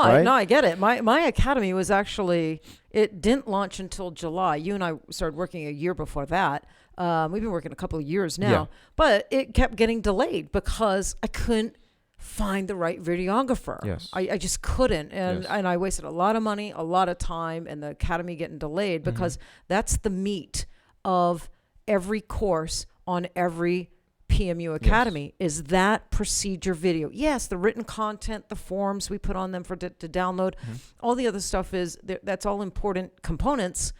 right? I get it. My academy was actually, it didn't launch until July. You and I started working a year before that. We've been working a couple of years now, but it kept getting delayed because I couldn't find the right videographer. Yes. I just couldn't. And I wasted a lot of money, a lot of time, and the academy getting delayed because that's the meat of every course on every PMU Academy is that procedure video. Yes, the written content, the forms we put on them to download, all the other stuff that's all important components.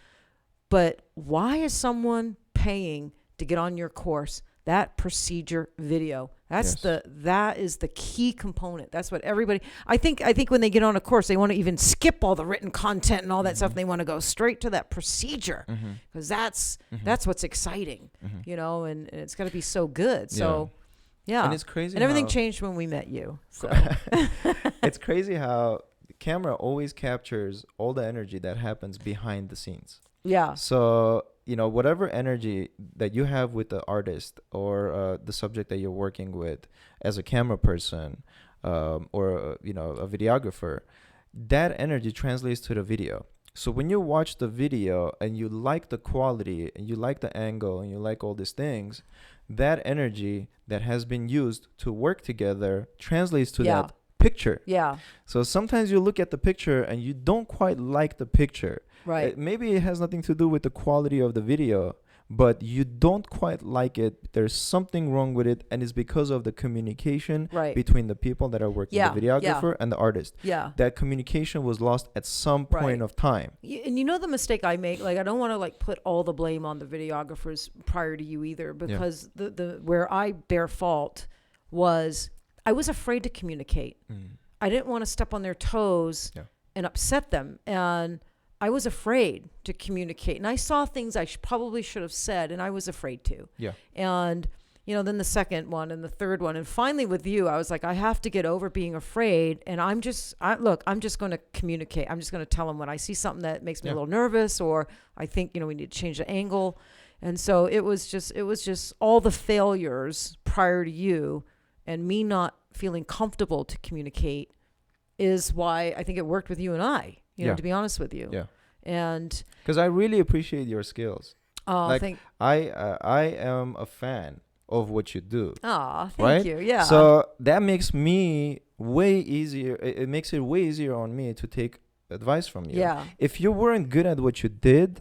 But why is someone paying to get on your course? That procedure video. That is the key component. That's what everybody, I think when they get on a course, they want to even skip all the written content and all that stuff. And they want to go straight to that procedure because that's what's exciting, you know, and it's got to be so good. So yeah. And it's crazy. And everything changed when we met you. So it's crazy how the camera always captures all the energy that happens behind the scenes. Yeah. So, you know, whatever energy that you have with the artist or the subject that you're working with as a camera person or, you know, a videographer, that energy translates to the video. So when you watch the video and you like the quality and you like the angle and you like all these things, that energy that has been used to work together translates to that picture. Yeah. So sometimes you look at the picture and you don't quite like the picture. Right. Maybe it has nothing to do with the quality of the video, but you don't quite like it. There's something wrong with it, and it's because of the communication between the people that are working, the videographer and the artist. Yeah. That communication was lost at some point of time. And you know the mistake I make? Like, I don't want to like put all the blame on the videographers prior to you either, because the where I bear fault was I was afraid to communicate. I didn't want to step on their toes and upset them. And I was afraid to communicate, and I saw things I probably should have said, and I was afraid to. Yeah. And, you know, then the second one and the third one. And finally with you, I was like, I have to get over being afraid. And I'm just going to communicate. I'm just going to tell them when I see something that makes me a little nervous, or I think, you know, we need to change the angle. And so it was just all the failures prior to you and me not feeling comfortable to communicate is why I think it worked with you and I. You know, to be honest with you. Yeah. And because I really appreciate your skills. Oh, like I am a fan of what you do. Oh, thank you. Yeah. So that makes me way easier. It makes it way easier on me to take advice from you. Yeah. If you weren't good at what you did,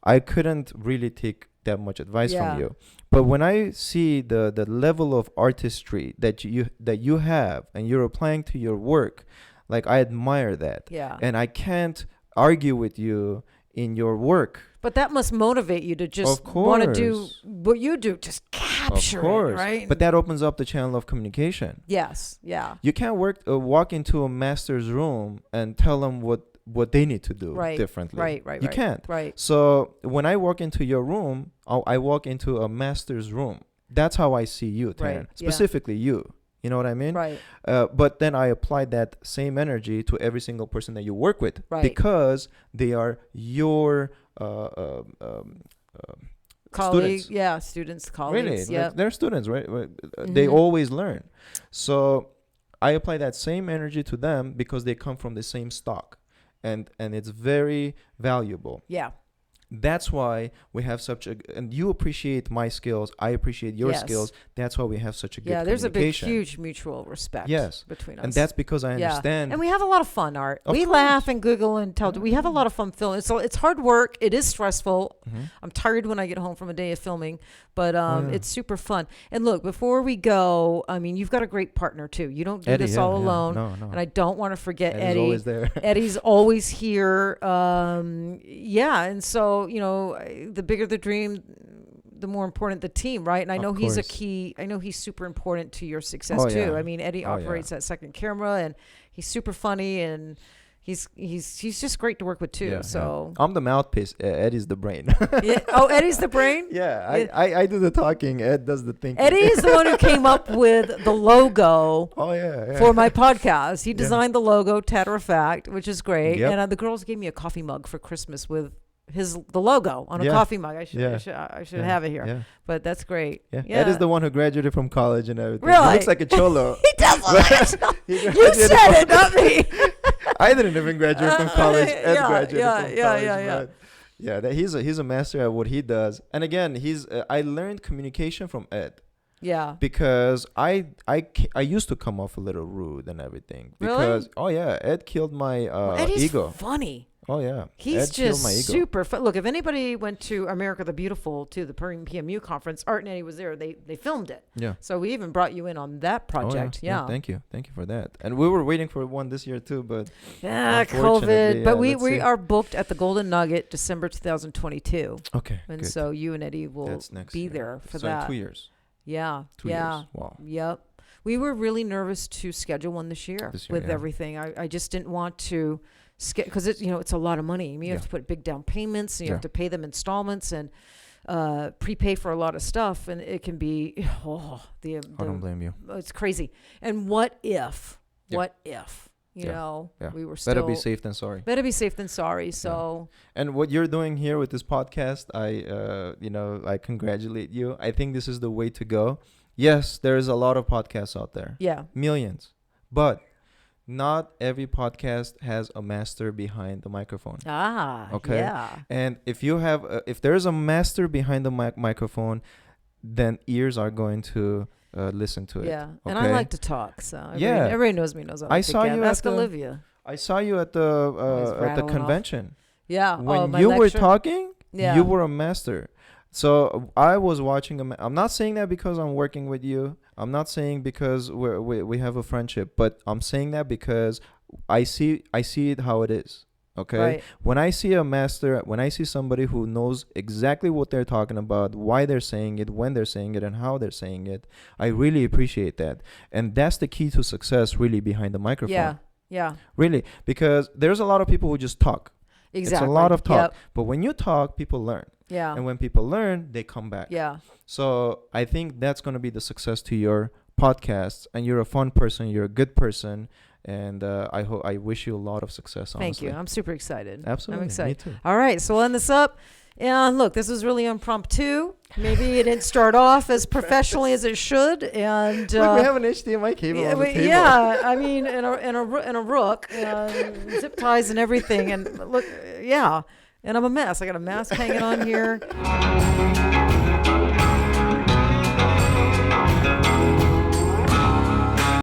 I couldn't really take that much advice from you. But when I see the level of artistry that you have and you're applying to your work, like, I admire that. Yeah. And I can't argue with you in your work. But that must motivate you to just want to do what you do, just capture it, right? But that opens up the channel of communication. Yes. Yeah. You can't walk into a master's room and tell them what they need to do differently. Right. You can't. Right. So when I walk into your room, I walk into a master's room. That's how I see you, Teryn. Specifically you. You know what I mean? Right. But then I apply that same energy to every single person that you work with, because they are your colleagues. Students. Students, colleagues. Really? Like, they're students, right? They always learn. So I apply that same energy to them because they come from the same stock, and it's very valuable. Yeah. That's why we have and you appreciate my skills, I appreciate your skills. That's why we have such a good communication. Yeah, there's a huge mutual respect between us. And that's because I understand. And we have a lot of fun, Art. We laugh and giggle and tell. We have a lot of fun filming. So it's hard work. It is stressful. I'm tired when I get home from a day of filming, but it's super fun. And look, before we go, I mean, you've got a great partner too. You don't do this all alone. No. And I don't want to forget Eddie. Always there. Eddie's always here. And so, you know, the bigger the dream, the more important the team, right? And I know he's he's super important to your success too. Yeah. I mean, Eddie operates that second camera, and he's super funny, and he's just great to work with too. I'm the mouthpiece. Eddie's the brain. Oh, Eddie's the brain? I do the talking. Ed does the thinking. Eddie is the one who came up with the logo for my podcast. He designed the logo, Tatter-a-Fact, which is great. Yep. And the girls gave me a coffee mug for Christmas with the logo on a coffee mug. I should have it here. Yeah. But that's great. Yeah. Ed is the one who graduated from college and everything. Really? He looks like a cholo. He does look like a cholo. You said it, not me. I didn't even graduate from college. Ed Yeah, graduated yeah, from yeah, college, yeah, yeah. but yeah, that he's a master at what he does. And again, I learned communication from Ed Yeah. because I used to come off a little rude and everything Really? because oh yeah, Ed killed my Well, Eddie's ego. funny. Oh yeah, He's Ed killed just my ego. super fun. Look, if anybody went to America the Beautiful to the PMU conference, Art and Eddie was there. They filmed it. Yeah. So we even brought you in on that project. Oh, yeah. Thank you for that. And we were waiting for one this year too, but Yeah, unfortunately, COVID. But let's we see. are booked at the Golden Nugget December 2022. Okay, And good. so you and Eddie will That's next be year. there for So that. in 2 years. Yeah. 2 yeah. years. Wow. Yep. We were really nervous to schedule one this year, with yeah. everything. I just didn't want to because it's a lot of money. I mean, you have to put big down payments, and you have to pay them installments and prepay for a lot of stuff, and it can be I don't blame you. it's crazy. And what if? Yeah. What if? You know, we were still Better be safe than sorry. Better be safe than sorry. So. And what you're doing here with this podcast, I congratulate you. I think this is the way to go. Yes, there is a lot of podcasts out there. Yeah. Millions. But not every podcast has a master behind the microphone. Okay. Yeah. And if you have, if there's a master behind the microphone, then ears are going to listen to it. Yeah. Okay? And I like to talk, so Yeah. everybody knows me. Knows I like to saw gab. you Ask at the Olivia. I saw you at Always the rattling off. convention. Yeah. When my you were lecture? talking, Yeah. you were a master. So I was watching. I'm not saying that because I'm working with you. I'm not saying because we have a friendship, but I'm saying that because I see it how it is. Okay. Right. When I see a master, when I see somebody who knows exactly what they're talking about, why they're saying it, when they're saying it, and how they're saying it, I really appreciate that. And that's the key to success, really, behind the microphone. Yeah. Yeah. Really, because there's a lot of people who just talk. Exactly. It's a lot of talk. Yep. But when you talk, people learn. Yeah. And when people learn, they come back. Yeah. So I think that's going to be the success to your podcast. And you're a fun person. You're a good person. And I wish you a lot of success, honestly. Thank you. I'm super excited. Absolutely. I'm excited. Me too. All right. So we'll end this up. And look, this was really impromptu. Maybe it didn't start off as professionally as it should. And Look, we have an HDMI cable on the table. Yeah, I mean, and a rook, and zip ties and everything. And look, yeah. And I'm a mess. I got a mask hanging on here.